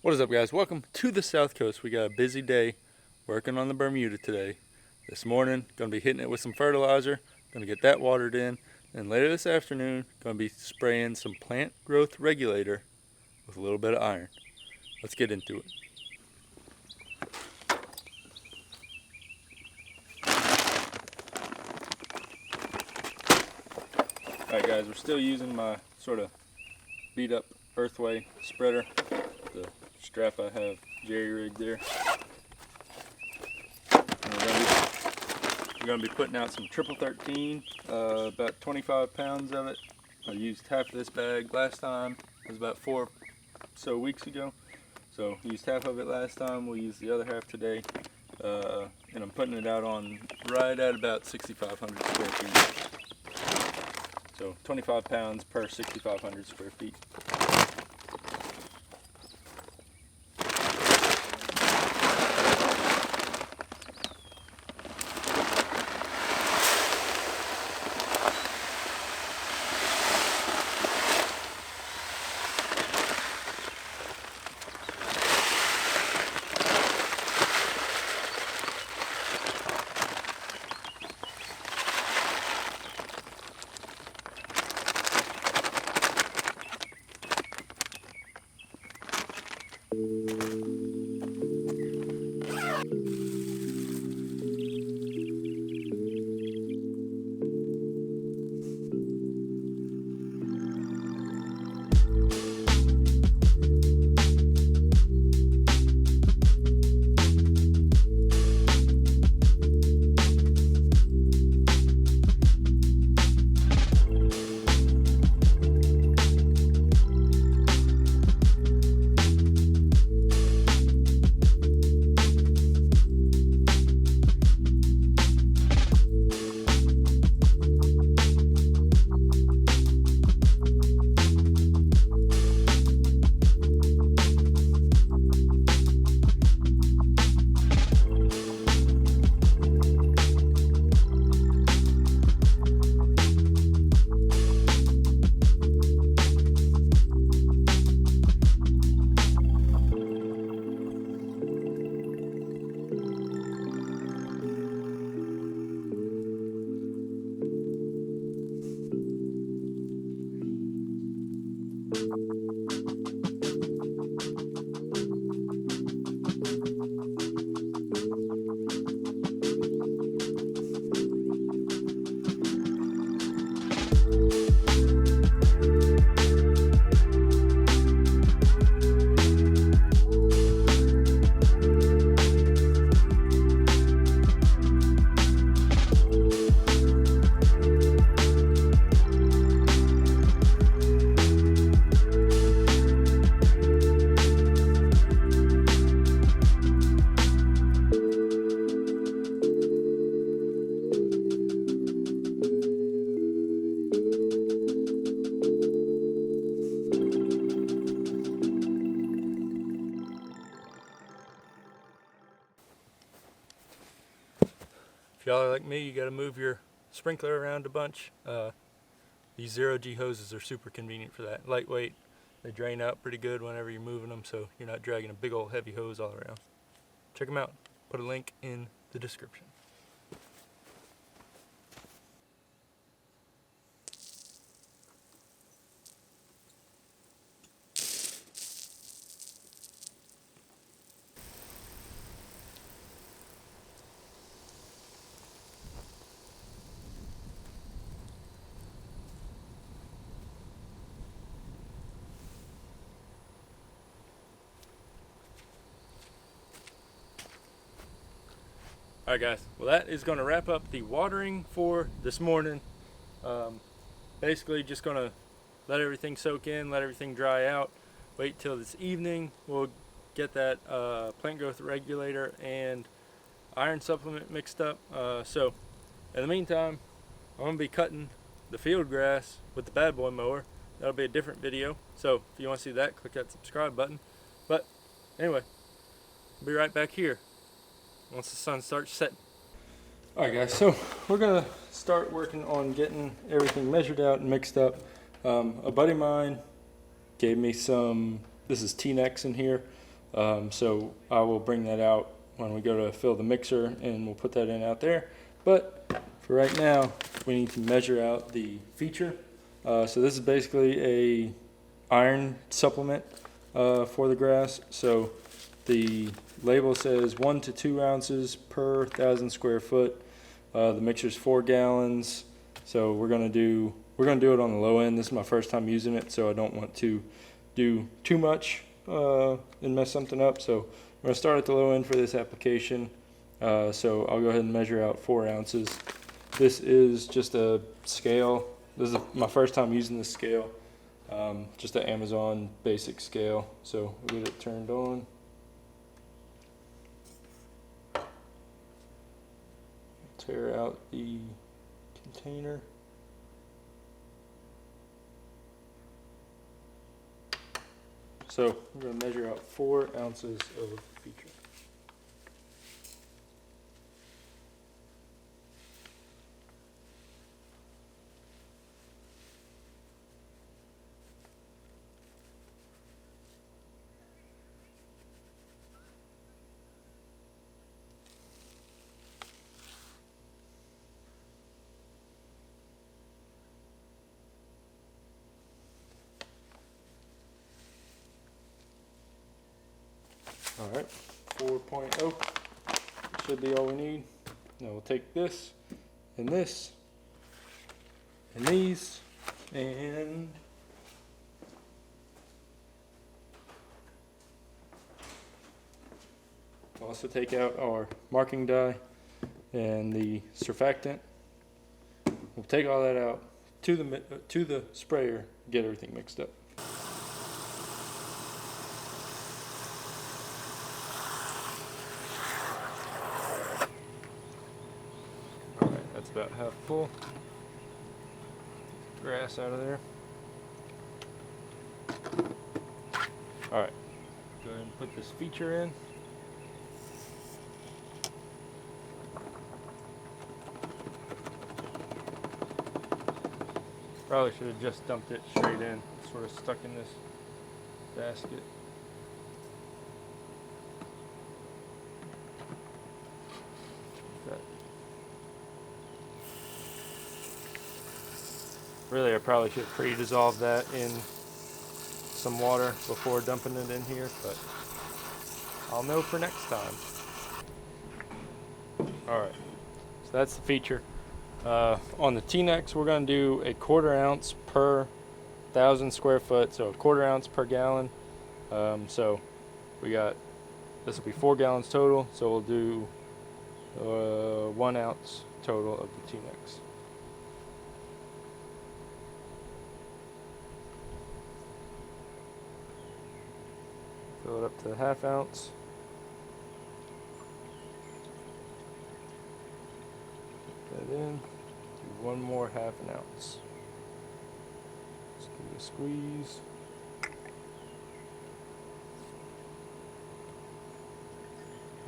What is up, guys? Welcome to the South Coast. We got a busy day working on the Bermuda today. This morning, going to be hitting it with some fertilizer, going to get that watered in, and later this afternoon, going to be spraying some plant growth regulator with a little bit of iron. Let's get into it. Alright guys, we're still using my sort of beat up Earthway spreader, the strap I have jerry-rigged there. We're going to be putting out some triple 13, about 25 pounds of it. I used half of this bag last time. It was about 4 or so weeks ago. So used half of it last time, we'll use the other half today. And I'm putting it out on right at about 6,500 square feet. So 25 pounds per 6,500 square feet. If y'all are like me, you got to move your sprinkler around a bunch. These 0G hoses are super convenient for that. Lightweight, they drain out pretty good whenever you're moving them, so you're not dragging a big old heavy hose all around. Check them out. Put a link in the description. Alright guys, well that is going to wrap up the watering for this morning. Basically just going to let everything soak in, let everything dry out, wait till this evening. We'll get that plant growth regulator and iron supplement mixed up. So in the meantime, I'm going to be cutting the field grass with the bad boy mower. That'll be a different video. So if you want to see that, click that subscribe button. But anyway, I'll be right back here once the sun starts setting. Alright guys, so we're going to start working on getting everything measured out and mixed up. A buddy of mine gave me some, this is t-nex in here, So I will bring that out when we go to fill the mixer, and we'll put that in out there. But for right now, we need to measure out the feature. So this is basically a iron supplement for the grass. So the label says 1 to 2 ounces per 1,000 square foot. The mixer's 4 gallons. So we're gonna do it on the low end. This is my first time using it, so I don't want to do too much and mess something up. So we're gonna start at the low end for this application. So I'll go ahead and measure out 4 ounces. This is just a scale. This is my first time using this scale. Just an Amazon basic scale. So we'll get it turned on. Tear out the container. So we're going to measure out 4 ounces of feature. All right, 4.0 should be all we need. Now we'll take this and these, and we'll also take out our marking dye and the surfactant. We'll take all that out to the sprayer, get everything mixed up. That's about half full. Grass out of there. Alright, go ahead and put this feature in. Probably should have just dumped it straight in, sort of stuck in this basket. Really, I probably should pre-dissolve that in some water before dumping it in here, but I'll know for next time. Alright, so that's the feature. On the t-nex, we're going to do a 1/4 ounce per 1,000 square foot, so a 1/4 ounce per gallon. So we got, this will be 4 gallons total, so we'll do 1 ounce total of the t-nex. Fill it up to the 1/2 ounce. Put that in. Do 1 more 1/2 ounce. Just give it a squeeze.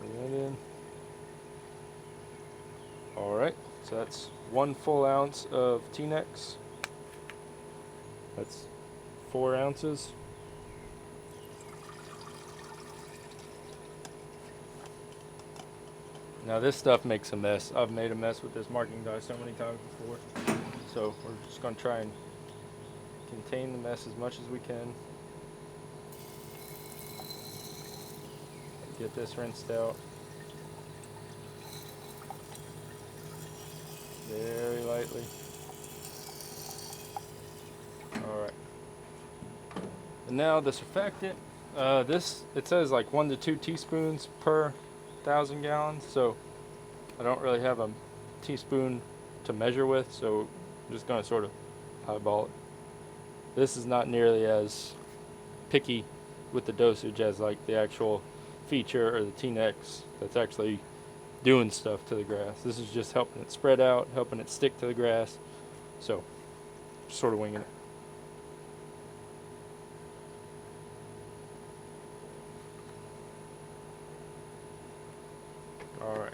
Put that in. Alright, so that's 1 full ounce of t-nex. That's 4 ounces. Now this stuff makes a mess. I've made a mess with this marking dye so many times before. So we're just going to try and contain the mess as much as we can. Get this rinsed out. Very lightly. Alright. And now the surfactant. This, it says like 1 to 2 teaspoons per 1,000 gallons, so I don't really have a teaspoon to measure with, so I'm just going to sort of eyeball it. This is not nearly as picky with the dosage as like the actual feature or the t-nex that's actually doing stuff to the grass. This is just helping it spread out, helping it stick to the grass, so just sort of winging it. Alright.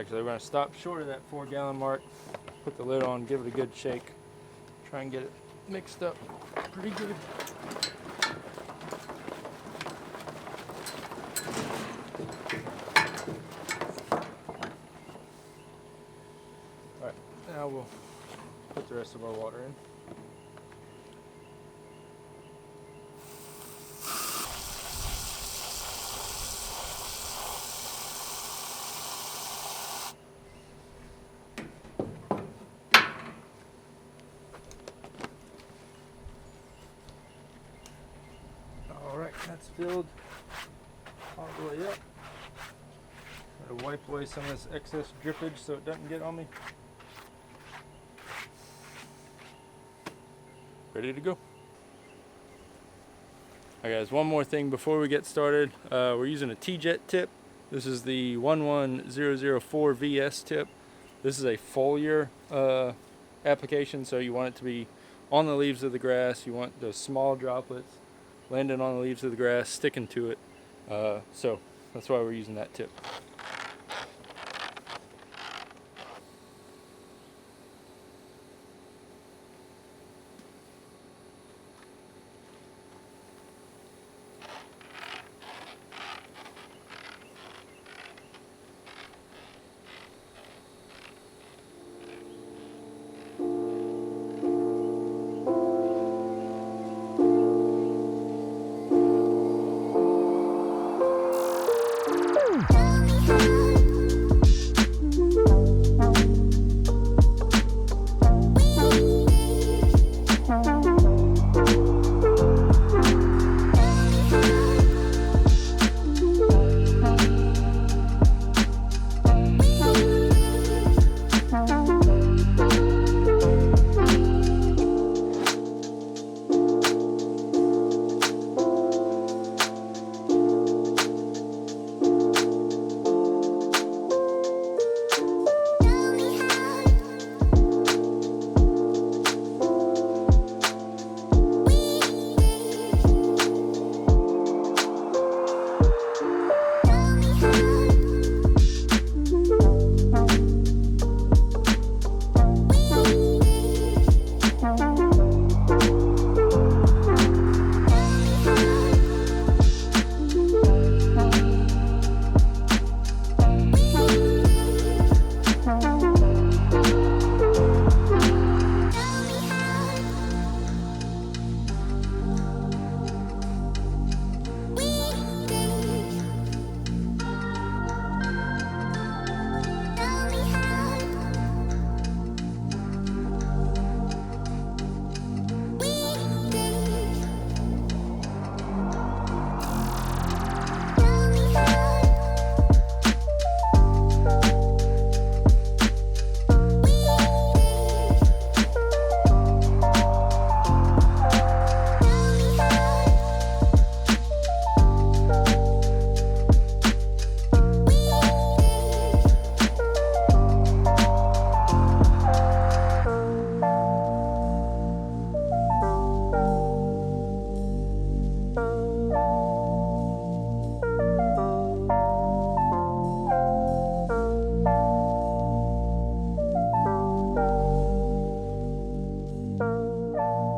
Actually, we're going to stop short of that 4-gallon mark, put the lid on, give it a good shake, try and get it mixed up pretty good. Alright, now we'll put the rest of our water in. Alright, that's filled all the way up. Try to wipe away some of this excess drippage so it doesn't get on me. Ready to go. Alright guys, one more thing before we get started. We're using a T-jet tip. This is the 11004 VS tip. This is a foliar application, so you want it to be on the leaves of the grass. You want those small droplets landing on the leaves of the grass, sticking to it. So that's why we're using that tip.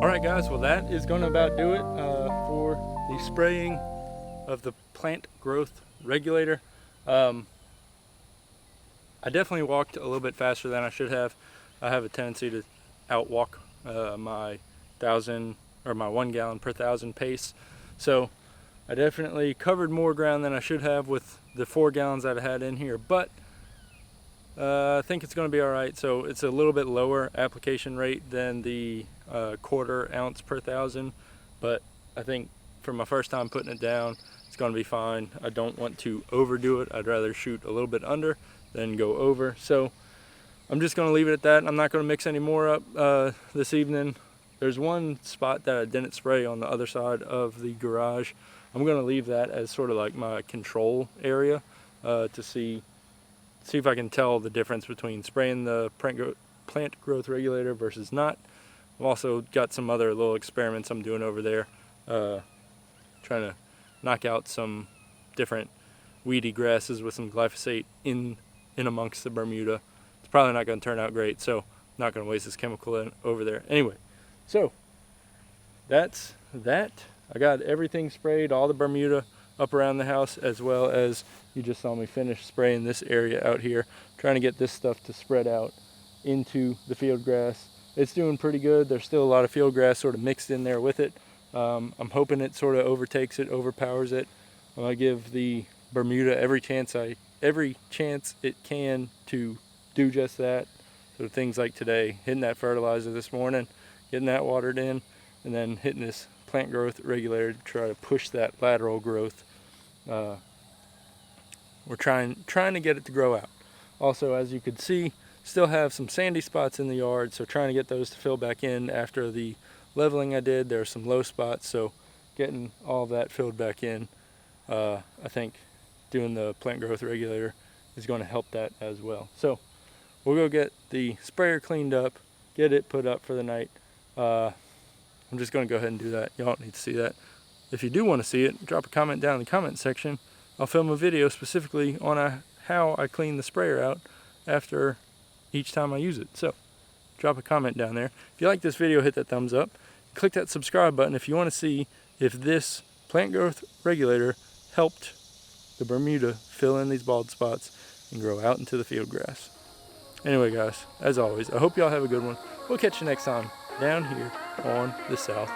Alright guys, well that is going to about do it for the spraying of the plant growth regulator. I definitely walked a little bit faster than I should have. I have a tendency to outwalk my 1 gallon per 1,000 pace. So I definitely covered more ground than I should have with the 4 gallons that I had in here, but I think it's going to be alright. So it's a little bit lower application rate than the 1/4 ounce per 1,000, but I think for my first time putting it down, it's going to be fine. I don't want to overdo it. I'd rather shoot a little bit under than go over. So I'm just going to leave it at that. I'm not going to mix any more up this evening. There's one spot that I didn't spray on the other side of the garage. I'm going to leave that as sort of like my control area to see if I can tell the difference between spraying the plant growth regulator versus not. I've also got some other little experiments I'm doing over there, trying to knock out some different weedy grasses with some glyphosate in in amongst the Bermuda. It's probably not going to turn out great, so I'm not going to waste this chemical over there. Anyway, so that's that. I got everything sprayed, all the Bermuda up around the house, as well as you just saw me finish spraying this area out here, trying to get this stuff to spread out into the field grass. It's doing pretty good. There's still a lot of field grass sort of mixed in there with it. I'm hoping it sort of overtakes it, overpowers it. I'm gonna give the Bermuda every chance it can to do just that. So things like today, hitting that fertilizer this morning, getting that watered in, and then hitting this plant growth regulator to try to push that lateral growth. We're trying to get it to grow out. Also, as you could see, still have some sandy spots in the yard, so trying to get those to fill back in after the leveling I did. There are some low spots, so getting all of that filled back in, I think doing the plant growth regulator is going to help that as well. So we'll go get the sprayer cleaned up, get it put up for the night. I'm just going to go ahead and do that. You don't need to see that. If you do want to see it, drop a comment down in the comment section. I'll film a video specifically on how I clean the sprayer out after each time I use it. So drop a comment down there. If you like this video, hit that thumbs up. Click that subscribe button if you want to see if this plant growth regulator helped the Bermuda fill in these bald spots and grow out into the field grass. Anyway, guys, as always, I hope y'all have a good one. We'll catch you next time down here on the South